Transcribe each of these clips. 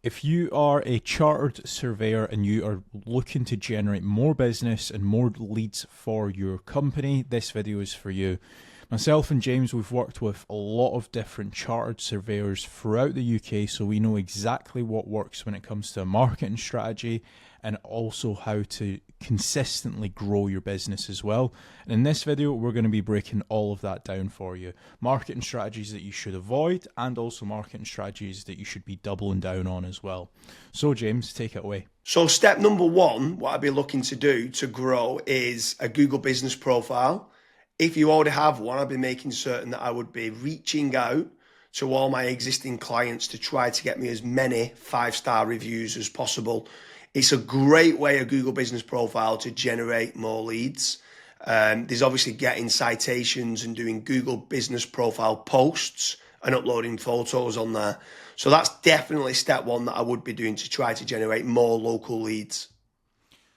If you are a chartered surveyor and you are looking to generate more business and more leads for your company, this video is for you. Myself and James, we've worked with a lot of different chartered surveyors throughout the UK, so we know exactly what works when it comes to a marketing strategy and also how to consistently grow your business as well. And in this video, we're going to be breaking all of that down for you. Marketing strategies that you should avoid and also marketing strategies that you should be doubling down on as well. So James, take it away. So step number one, what I'd be looking to do to grow is a Google business profile. If you already have one, I'd be making certain that I would be reaching out to all my existing clients to try to get me as many 5-star reviews as possible. It's a great way, a Google business profile, to generate more leads. There's obviously getting citations and doing Google business profile posts and uploading photos on there. So that's definitely step one that I would be doing to try to generate more local leads.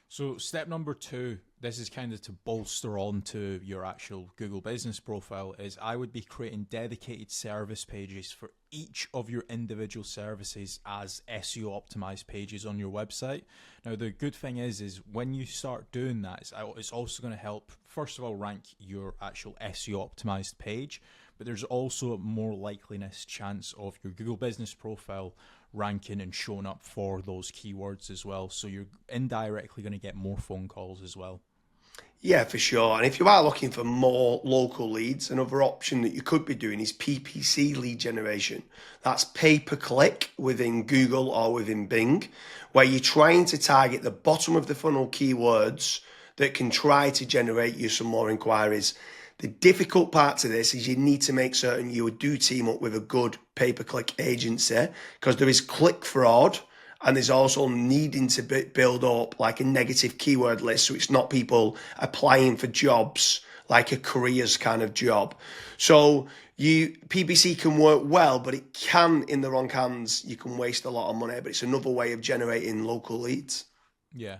So step number two, this is kind of to bolster on to your actual Google business profile, is I would be creating dedicated service pages for each of your individual services as SEO optimized pages on your website. Now, the good thing is when you start doing that, it's also going to help, first of all, rank your actual SEO optimized page, but there's also a more likeliness chance of your Google business profile ranking and showing up for those keywords as well. So you're indirectly going to get more phone calls as well. Yeah, for sure. And if you are looking for more local leads, another option that you could be doing is PPC lead generation. That's pay per click within Google or within Bing, where you're trying to target the bottom of the funnel keywords that can try to generate you some more inquiries. The difficult part to this is you need to make certain you do team up with a good pay per click agency, because there is click fraud. And there's also needing to build up like a negative keyword list, so it's not people applying for jobs like a careers kind of job. So PPC can work well, but it can, in the wrong hands, you can waste a lot of money. But it's another way of generating local leads. Yeah.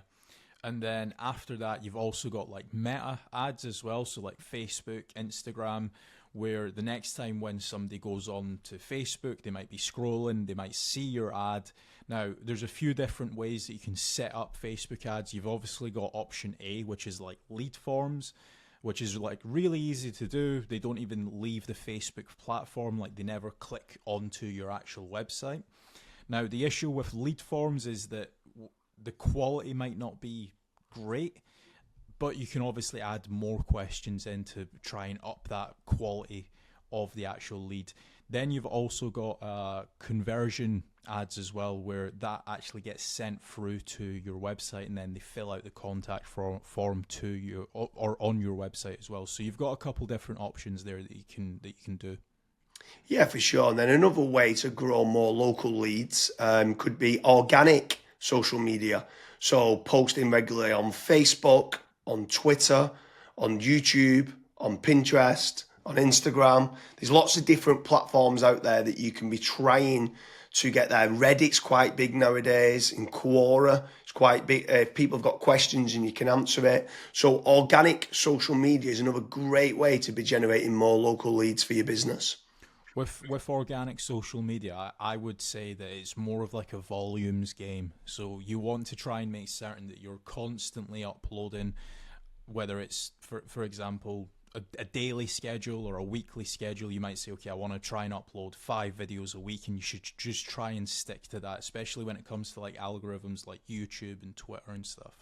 And then after that, you've also got like meta ads as well. So like Facebook, Instagram, where the next time when somebody goes on to Facebook, they might be scrolling, they might see your ad. Now, there's a few different ways that you can set up Facebook ads. You've obviously got option A, which is like lead forms, which is like really easy to do. They don't even leave the Facebook platform, like they never click onto your actual website. Now, the issue with lead forms is that the quality might not be great, but you can obviously add more questions in to try and up that quality of the actual lead. Then you've also got conversion ads as well, where that actually gets sent through to your website, and then they fill out the contact form to you or on your website as well. So you've got a couple different options there that you can do. Yeah, for sure. And then another way to grow more local leads could be organic social media. So posting regularly on Facebook, on Twitter, on YouTube, on Pinterest, on Instagram. There's lots of different platforms out there that you can be trying to get there. Reddit's quite big nowadays. In Quora, it's quite big. If people have got questions and you can answer it. So organic social media is another great way to be generating more local leads for your business. With organic social media, I would say that it's more of like a volumes game. So you want to try and make certain that you're constantly uploading, whether it's for example a daily schedule or a weekly schedule. You might say, okay, I want to try and upload 5 videos a week, and you should just try and stick to that, especially when it comes to like algorithms like YouTube and Twitter and stuff.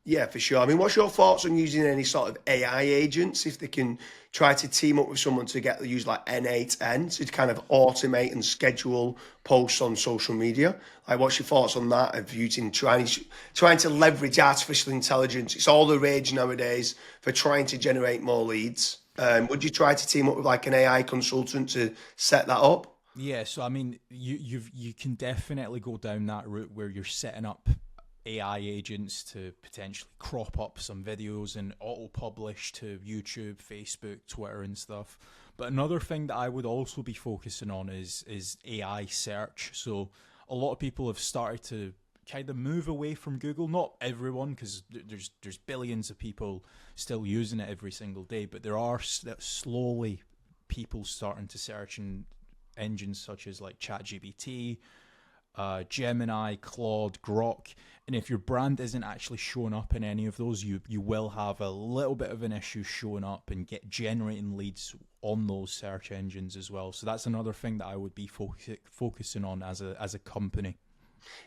Yeah, for sure. I mean, what's your thoughts on using any sort of AI agents if they can try to team up with someone to use like N8N to kind of automate and schedule posts on social media? Like, what's your thoughts on that? Of using trying to leverage artificial intelligence? It's all the rage nowadays for trying to generate more leads. Would you try to team up with like an AI consultant to set that up? Yeah, so I mean, you can definitely go down that route where you're setting up AI agents to potentially crop up some videos and auto publish to YouTube, Facebook, Twitter, and stuff. But another thing that I would also be focusing on is AI search. So a lot of people have started to kind of move away from Google. Not everyone, because there's billions of people still using it every single day, but there are slowly people starting to search in engines such as like ChatGPT, Gemini, Claude, Grok. And if your brand isn't actually showing up in any of those, you will have a little bit of an issue showing up and get generating leads on those search engines as well. So that's another thing that I would be focusing on as a company.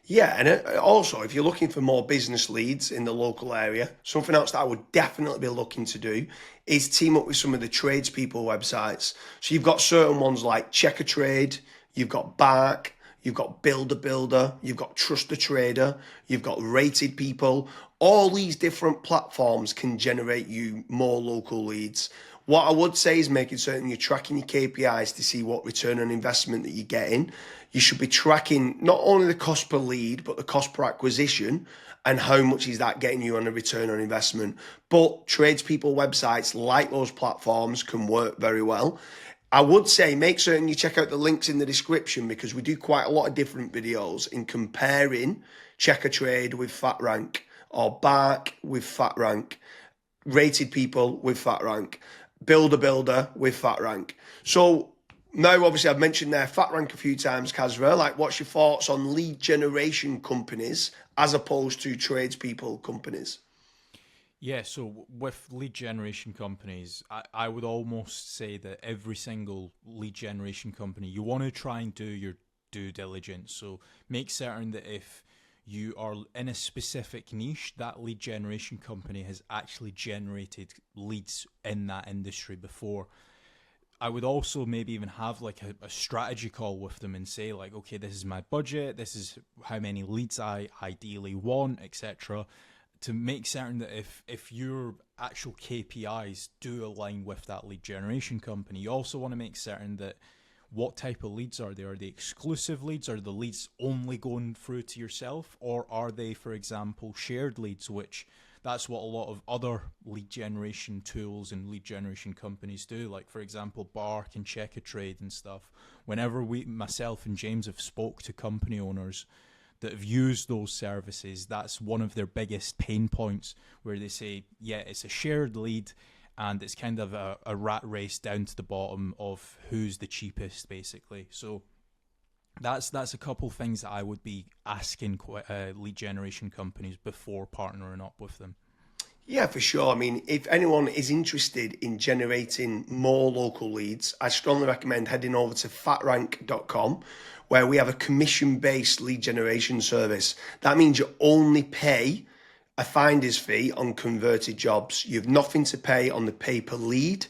Yeah, and also if you're looking for more business leads in the local area, something else that I would definitely be looking to do is team up with some of the tradespeople websites. So you've got certain ones like Checker Trade, you've got Bark, you've got Builder, you've got Trust the Trader, you've got Rated People. All these different platforms can generate you more local leads. What I would say is making certain you're tracking your KPIs to see what return on investment that you're getting. You should be tracking not only the cost per lead, but the cost per acquisition and how much is that getting you on a return on investment. But tradespeople websites like those platforms can work very well. I would say make certain you check out the links in the description because we do quite a lot of different videos in comparing Checker Trade with FatRank or Bark with FatRank, Rated People with FatRank, Builder with FatRank. So now, obviously, I've mentioned there FatRank a few times, Kasra. Like, what's your thoughts on lead generation companies as opposed to tradespeople companies? Yeah, so with lead generation companies, I would almost say that every single lead generation company, you want to try and do your due diligence. So make certain that if you are in a specific niche, that lead generation company has actually generated leads in that industry before. I would also maybe even have like a strategy call with them and say like, okay, this is my budget, this is how many leads I ideally want, etc. To make certain that if your actual KPIs do align with that lead generation company, you also want to make certain that what type of leads are they? Are they exclusive leads? Are the leads only going through to yourself? Or are they, for example, shared leads, which that's what a lot of other lead generation tools and lead generation companies do. Like, for example, Bark and Check a Trade and stuff. Whenever myself and James have spoke to company owners that have used those services, that's one of their biggest pain points where they say, yeah, it's a shared lead and it's kind of a rat race down to the bottom of who's the cheapest, basically. So that's a couple things that I would be asking lead generation companies before partnering up with them. Yeah, for sure. I mean, if anyone is interested in generating more local leads, I strongly recommend heading over to fatrank.com, where we have a commission-based lead generation service. That means you only pay a finder's fee on converted jobs. You have nothing to pay on the pay per lead.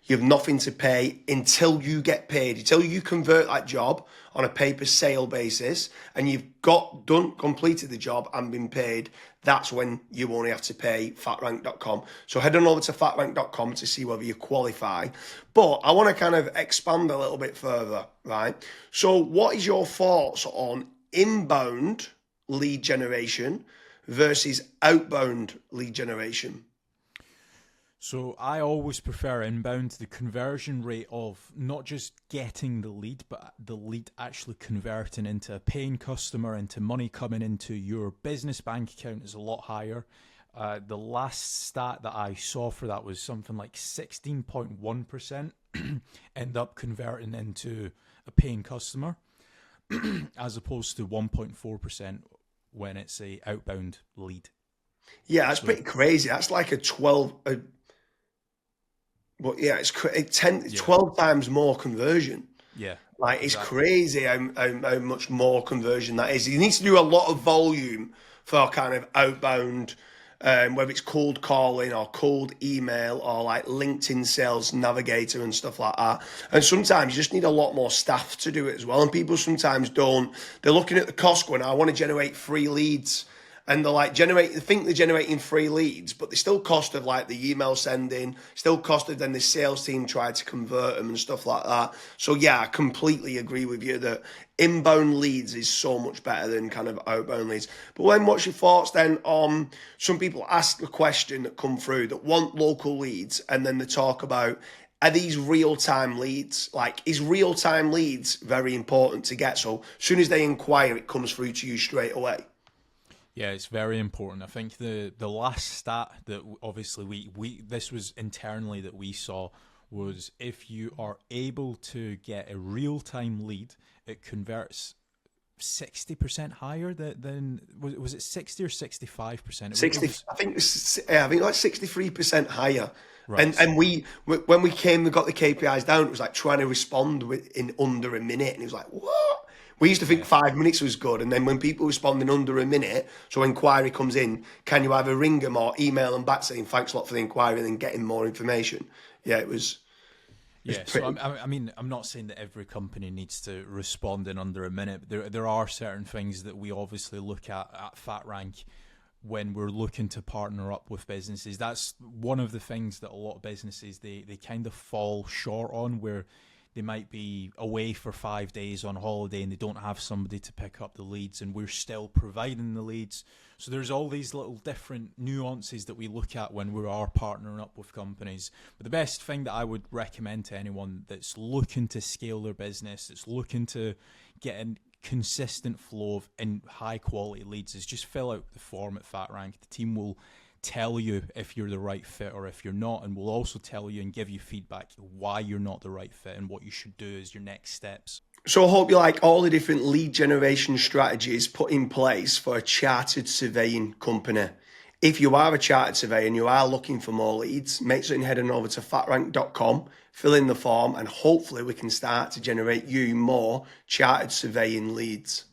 You have nothing to pay until you get paid, until you convert that job on a pay per sale basis and you've completed the job and been paid. That's when you only have to pay fatrank.com. So head on over to fatrank.com to see whether you qualify. But I want to kind of expand a little bit further, right? So what is your thoughts on inbound lead generation versus outbound lead generation? So I always prefer inbound. The conversion rate of not just getting the lead, but the lead actually converting into a paying customer, into money coming into your business bank account is a lot higher. The last stat that I saw for that was something like 16.1% end up converting into a paying customer, as opposed to 1.4% when it's a outbound lead. Yeah, that's So pretty crazy. That's like a 12, but yeah, it's 10, yeah, 12 times more conversion. yeah, Like, it's exactly. crazy how much more conversion that is. You need to do a lot of volume for kind of outbound, whether it's cold calling or cold email or like LinkedIn Sales Navigator and stuff like that. And sometimes you just need a lot more staff to do it as well. And people sometimes don't. They're looking at the cost going, I want to generate free leads. And they're like they think they're generating free leads, but they still cost of like the email sending, still cost of then the sales team tried to convert them and stuff like that. So yeah, I completely agree with you that inbound leads is so much better than kind of outbound leads. But when what's your thoughts then on some people ask the question that come through that want local leads and then they talk about are these real-time leads? Like, is real-time leads very important to get? So as soon as they inquire, it comes through to you straight away. Yeah, it's very important. I think the last stat that obviously we this was internally that we saw was if you are able to get a real time lead, it converts 60% higher than was it 60 or 65%? 60, I think I think like 63% higher. Right. And when we got the KPIs down, it was like trying to respond in under a minute, and it was like, what? We used to think Yeah. 5 minutes was good, and then when people respond in under a minute, so inquiry comes in, can you either ring them or email them back saying thanks a lot for the inquiry and then getting more information? Yeah, it was Yeah, so pretty. I mean, I'm not saying that every company needs to respond in under a minute. There are certain things that we obviously look at FatRank when we're looking to partner up with businesses. That's one of the things that a lot of businesses they kind of fall short on, where they might be away for 5 days on holiday and they don't have somebody to pick up the leads, and we're still providing the leads. So there's all these little different nuances that we look at when we are partnering up with companies. But the best thing that I would recommend to anyone that's looking to scale their business, that's looking to get a consistent flow of and high quality leads, is just fill out the form at FatRank. The team will tell you if you're the right fit or if you're not, and we'll also tell you and give you feedback why you're not the right fit and what you should do as your next steps. So I hope you like all the different lead generation strategies put in place for a chartered surveying company. If you are a chartered surveyor and you are looking for more leads, make sure you head on over to fatrank.com, fill in the form, and hopefully we can start to generate you more chartered surveying leads.